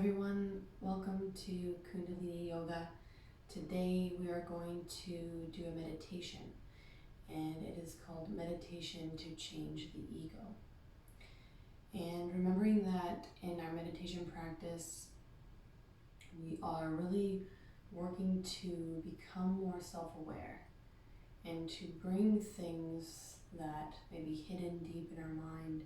everyone, welcome to Kundalini Yoga. Today we are going to do a meditation, and it is called Meditation to Change the Ego. And remembering that in our meditation practice, we are really working to become more self-aware and to bring things that may be hidden deep in our mind,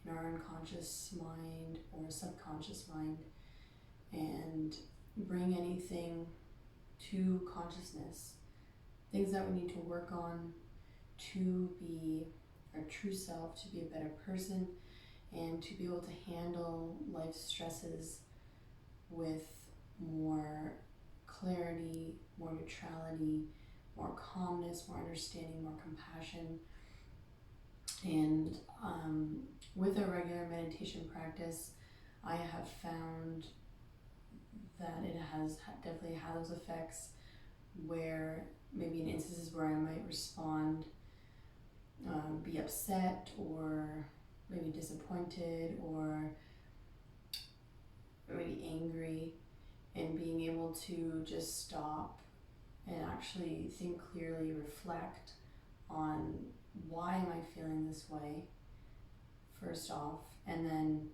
in our unconscious mind or subconscious mind, and bring anything to consciousness, things that we need to work on to be our true self, to be a better person, and to be able to handle life's stresses with more clarity, more neutrality, more calmness, more understanding, more compassion. And with a regular meditation practice, I have found that it has definitely had those effects where maybe in instances where I might respond, be upset or maybe disappointed or maybe angry, and being able to just stop and actually think clearly, reflect on why am I feeling this way, first off, and then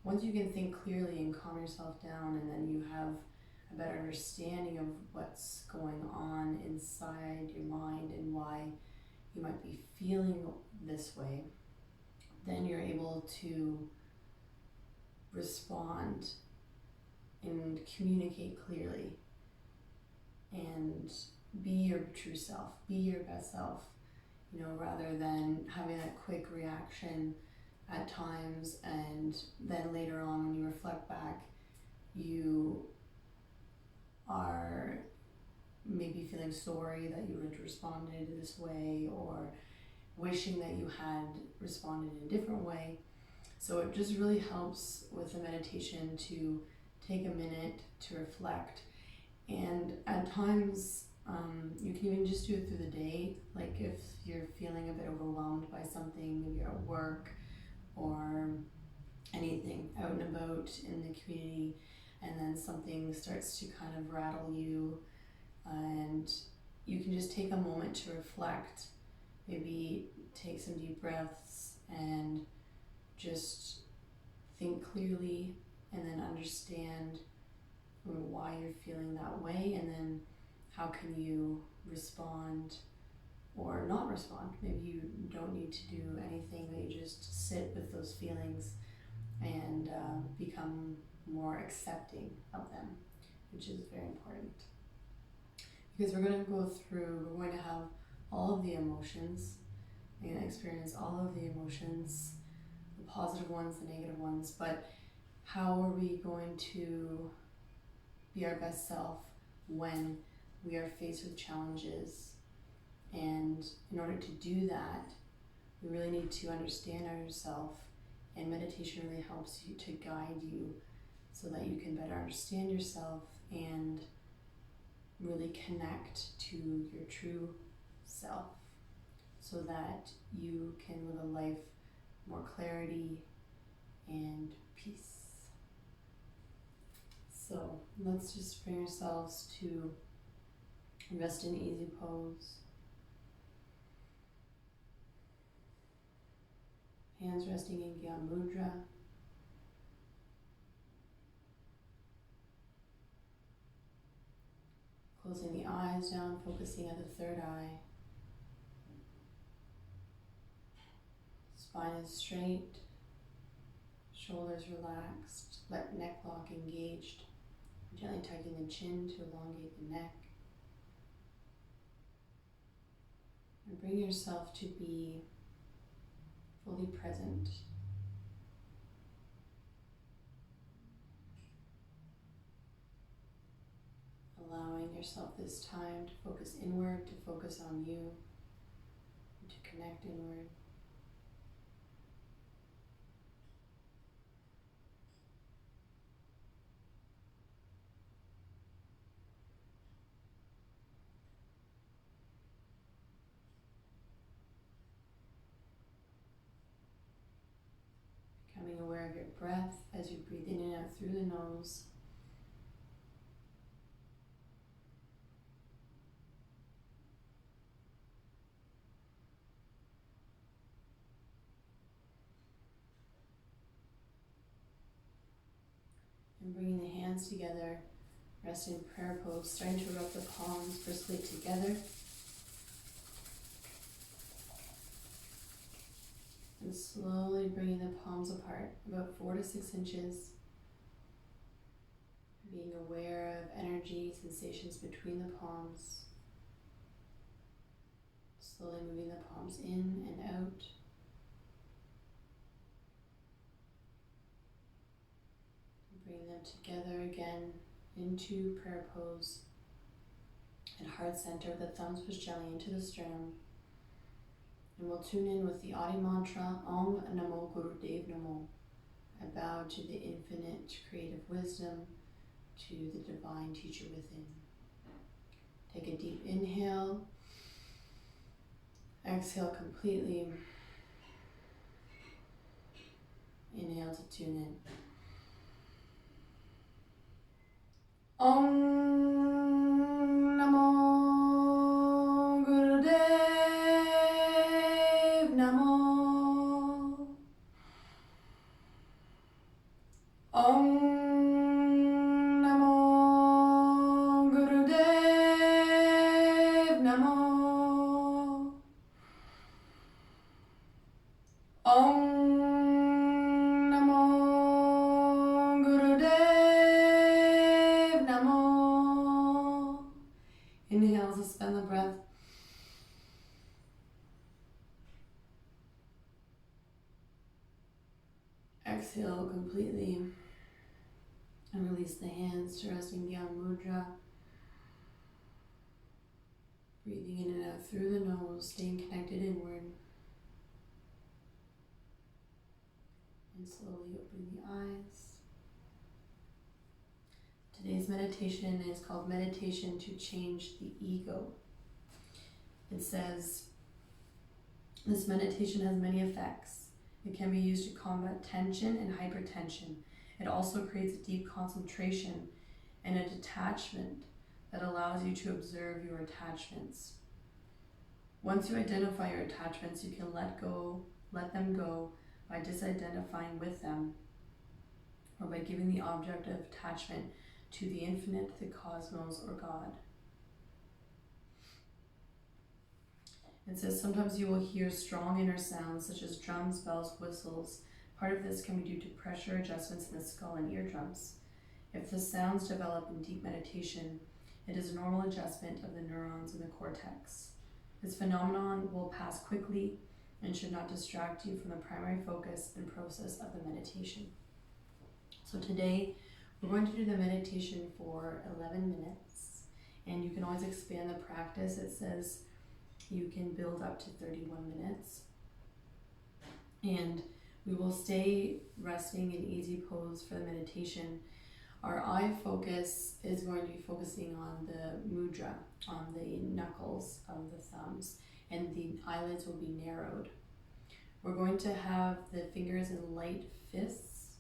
once you can think clearly and calm yourself down, and then you have a better understanding of what's going on inside your mind and why you might be feeling this way, then you're able to respond and communicate clearly and be your true self, be your best self, rather than having that quick reaction at times, and then later on when you reflect back, you are maybe feeling sorry that you had responded this way or wishing that you had responded in a different way. So it just really helps with the meditation to take a minute to reflect, and at times you can even just do it through the day. Like if you're feeling a bit overwhelmed by something, maybe you're at work or anything out and about in the community, and then something starts to kind of rattle you, and you can just take a moment to reflect, maybe take some deep breaths and just think clearly, and then understand why you're feeling that way, and then how can you respond or not respond. Maybe you don't need to do anything, but you just sit with those feelings and become more accepting of them, which is very important. Because we're going to have all of the emotions. You're going to experience all of the emotions, the positive ones, the negative ones, but how are we going to be our best self when we are faced with challenges? And in order to do that, we really need to understand ourselves, and meditation really helps you to guide you so that you can better understand yourself and really connect to your true self, so that you can live a life more clarity and peace. So let's just bring ourselves to rest in easy pose. Hands resting in mudra. Closing the eyes down, focusing at the third eye. Spine is straight, shoulders relaxed, neck lock engaged. Gently tucking the chin to elongate the neck. And bring yourself to be fully present. Allowing yourself this time to focus inward, to focus on you, and to connect inward. Becoming aware of your breath as you breathe in and out through the nose. And bringing the hands together, resting in prayer pose, starting to rub the palms briskly together. And slowly bringing the palms apart, about 4 to 6 inches. Being aware of energy, sensations between the palms. Slowly moving the palms in and out. Bring them together again into prayer pose. And heart center, the thumbs push gently into the sternum. And we'll tune in with the Adi mantra, Om Namo Guru Dev Namo. I bow to the infinite creative wisdom, to the divine teacher within. Take a deep inhale. Exhale completely. Inhale to tune in. Om Namo Guru Dev Namo. Om Namo Guru Dev Namo. Om Namo Guru Dev Namo. Inhale, suspend the breath. Exhale completely and release the hands to resting beyond mudra. Breathing in and out through the nose, staying connected inward. And slowly opening the eyes. Today's meditation is called Meditation to Change the Ego. It says, this meditation has many effects. It can be used to combat tension and hypertension. It also creates a deep concentration and a detachment that allows you to observe your attachments. Once you identify your attachments, you can let them go by disidentifying with them, or by giving the object of attachment to the infinite, the cosmos, or God. It says sometimes you will hear strong inner sounds such as drums, bells, whistles. Part of this can be due to pressure adjustments in the skull and eardrums. If the sounds develop in deep meditation, it is a normal adjustment of the neurons in the cortex. This phenomenon will pass quickly and should not distract you from the primary focus and process of the meditation. So today, we're going to do the meditation for 11 minutes, and you can always expand the practice. It says you can build up to 31 minutes, and we will stay resting in easy pose for the meditation. Our eye focus is going to be focusing on the mudra, on the knuckles of the thumbs, and the eyelids will be narrowed. We're going to have the fingers in light fists,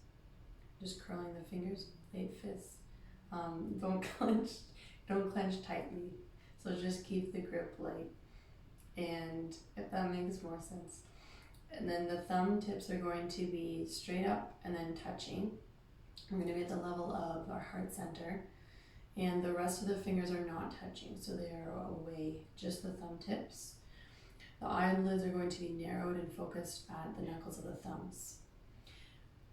just curling the fingers, light fists. Don't clench tightly. So just keep the grip light. And if that makes more sense. And then the thumb tips are going to be straight up and then touching. We're going to be at the level of our heart center. And the rest of the fingers are not touching, so they are away, just the thumb tips. The eyelids are going to be narrowed and focused at the knuckles of the thumbs.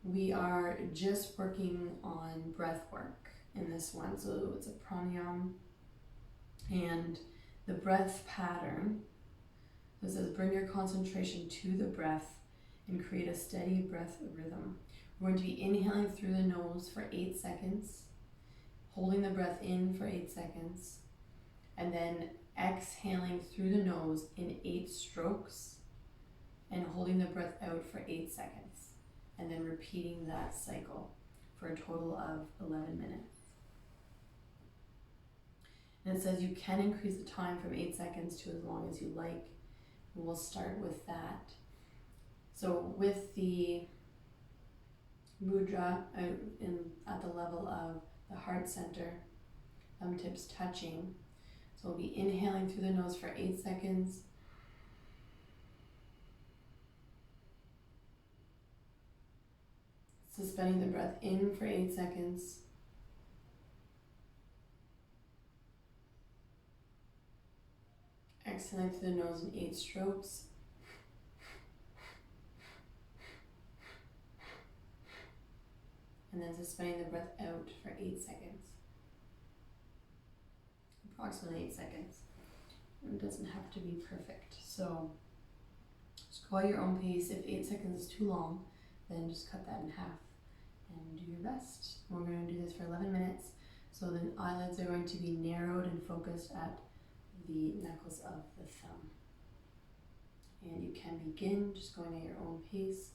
We are just working on breath work in this one, so it's a pranayama. And the breath pattern, it says bring your concentration to the breath and create a steady breath rhythm. We're going to be inhaling through the nose for 8 seconds, holding the breath in for 8 seconds, and then exhaling through the nose in 8 strokes and holding the breath out for 8 seconds, and then repeating that cycle for a total of 11 minutes. And it says you can increase the time from 8 seconds to as long as you like. We'll start with that. So with the mudra at the level of the heart center, thumb tips touching. So we'll be inhaling through the nose for 8 seconds. Suspending the breath in for 8 seconds. Exhaling through the nose in 8 strokes. And then suspending the breath out for 8 seconds. Approximately 8 seconds. It doesn't have to be perfect. So just go at your own pace. If 8 seconds is too long, then just cut that in half and do your best. We're going to do this for 11 minutes. So the eyelids are going to be narrowed and focused at the knuckles of the thumb. And you can begin just going at your own pace.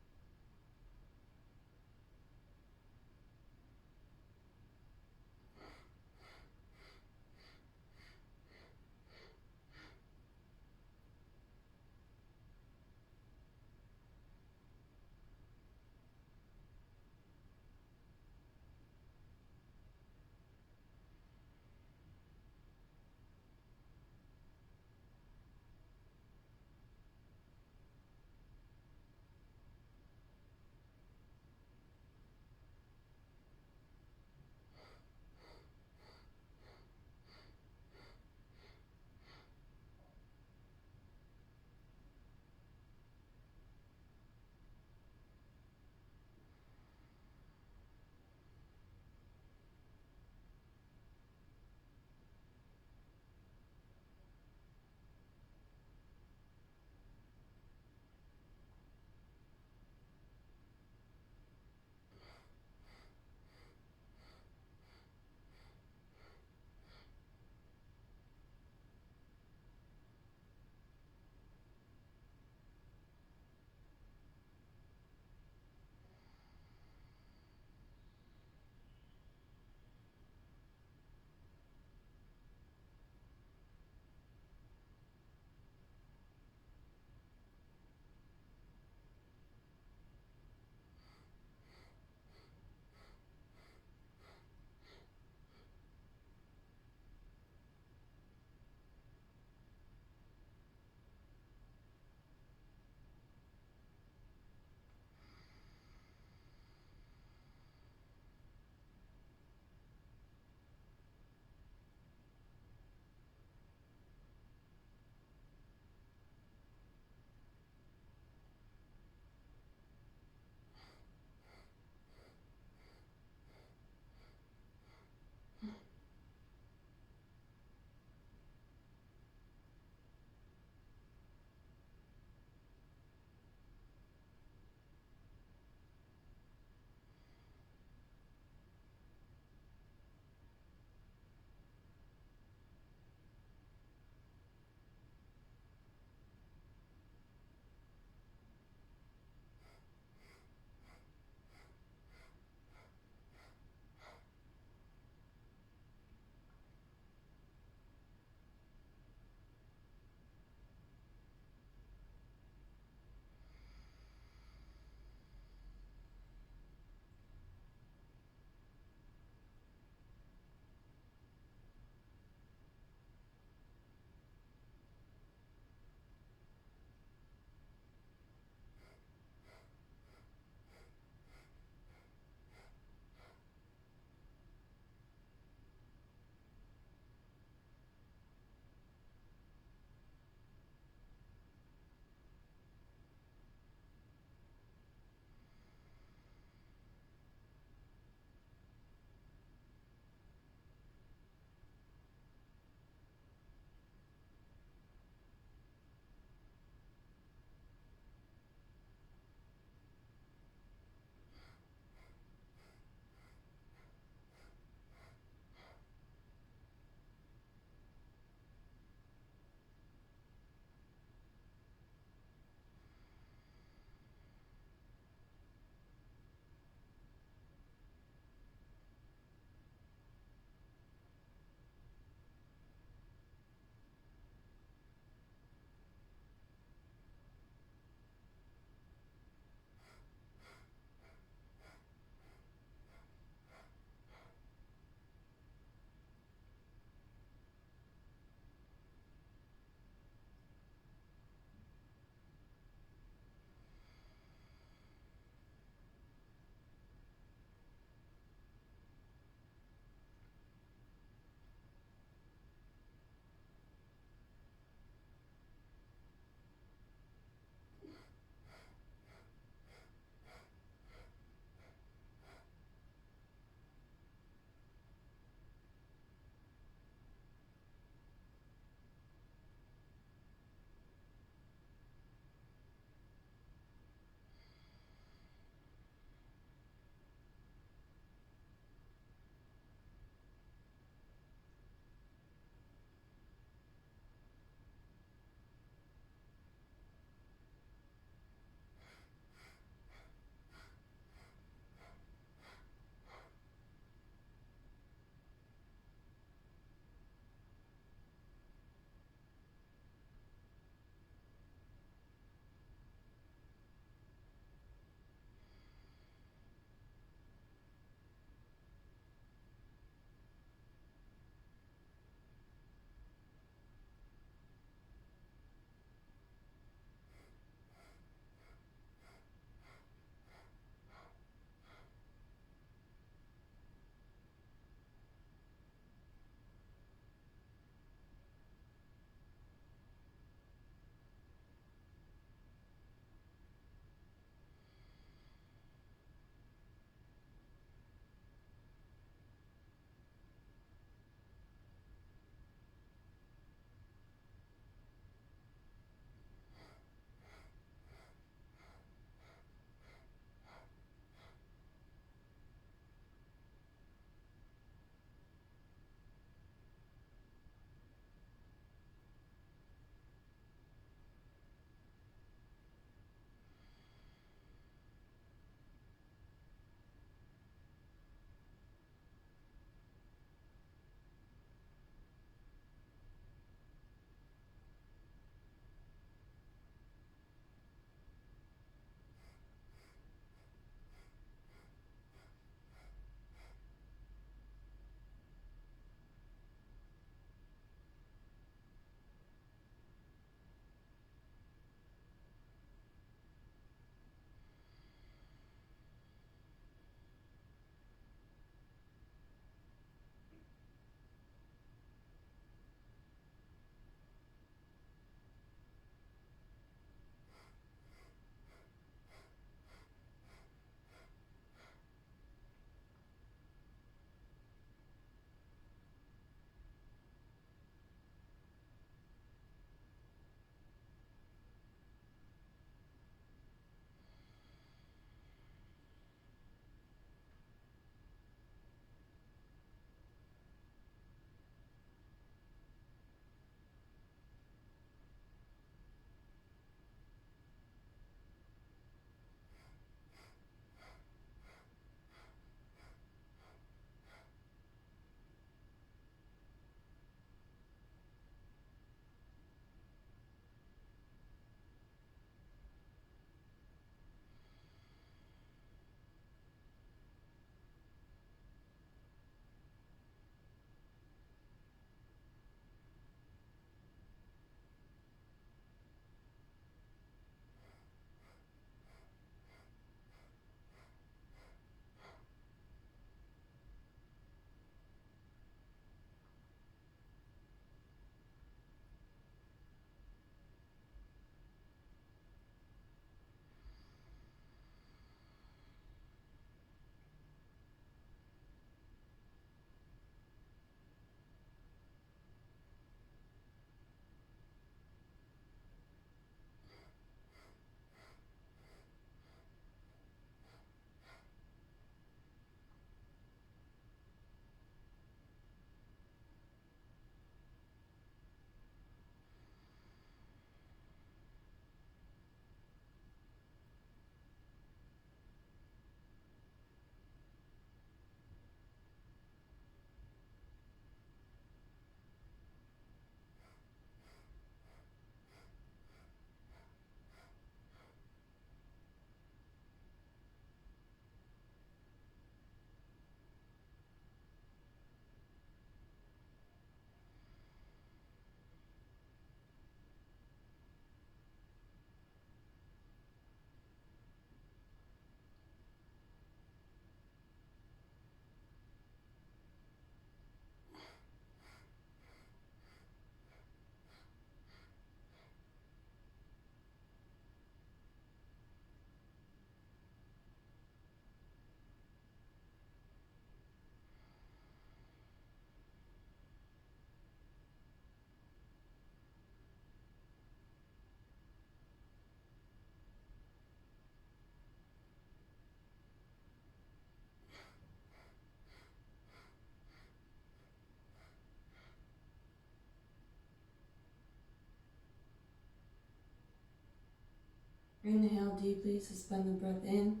Inhale deeply, suspend the breath in.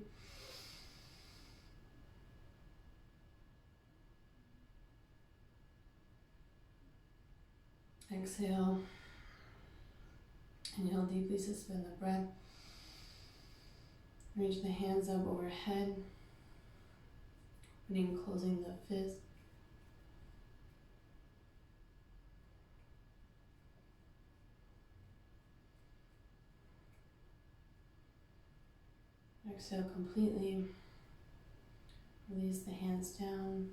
Exhale. Inhale deeply, suspend the breath. Reach the hands up overhead, opening and closing the fist. Exhale completely. Release the hands down.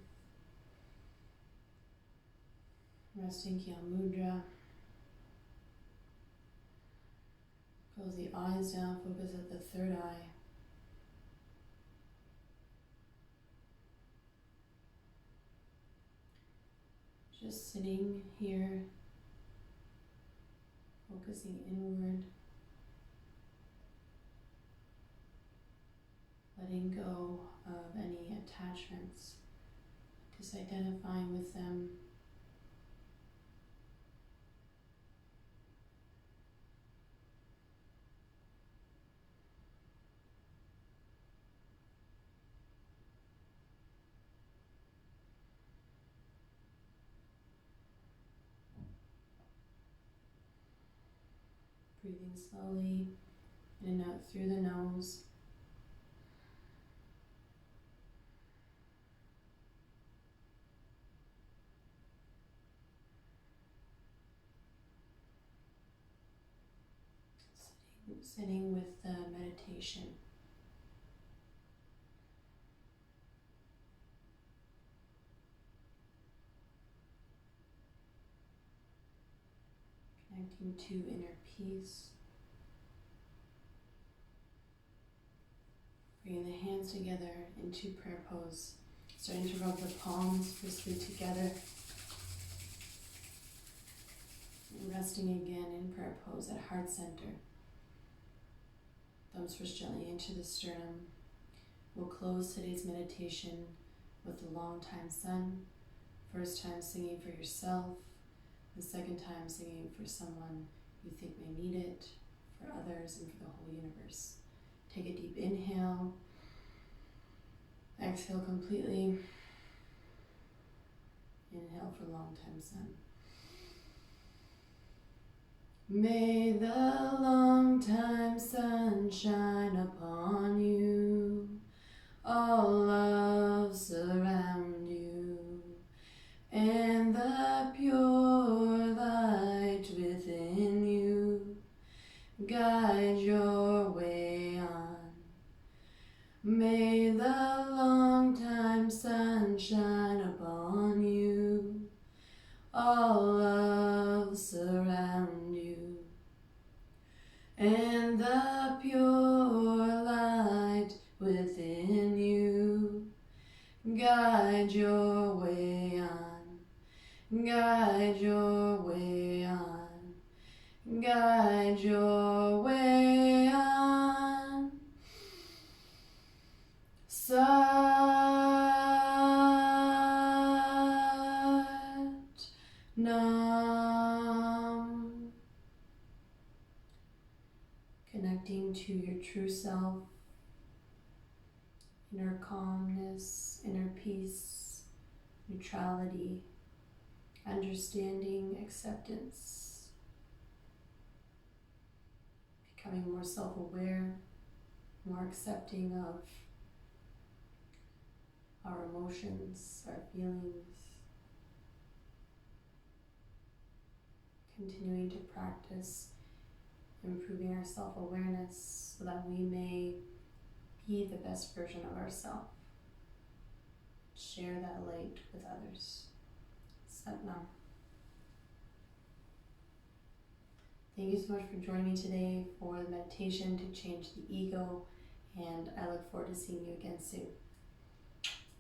Resting mudra. Close the eyes down, focus at the third eye. Just sitting here, focusing inward, letting go of any attachments, disidentifying with them. Breathing slowly in and out through the nose. Sitting with the meditation. Connecting to inner peace. Bringing the hands together into prayer pose. Starting to rub the palms briskly together. And resting again in prayer pose at heart center. Thumbs first gently into the sternum. We'll close today's meditation with the long time sun. First time singing for yourself. The second time singing for someone you think may need it, for others, and for the whole universe. Take a deep inhale. Exhale completely. Inhale for long time sun. May the long time sun shine upon you, all love surround you, and the pure light within you guide your way on. May the long time sun shine upon you, all love surround you, and the pure light within you guide your way on, guide your way on, guide your way on. Sat Nam. Connecting to your true self, inner calmness, inner peace, neutrality, understanding, acceptance, becoming more self-aware, more accepting of our emotions, our feelings, continuing to practice improving our self-awareness so that we may be the best version of ourselves. Share that light with others. Sat Nam. Thank you so much for joining me today for the meditation to change the ego, and I look forward to seeing you again soon.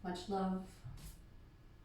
Much love.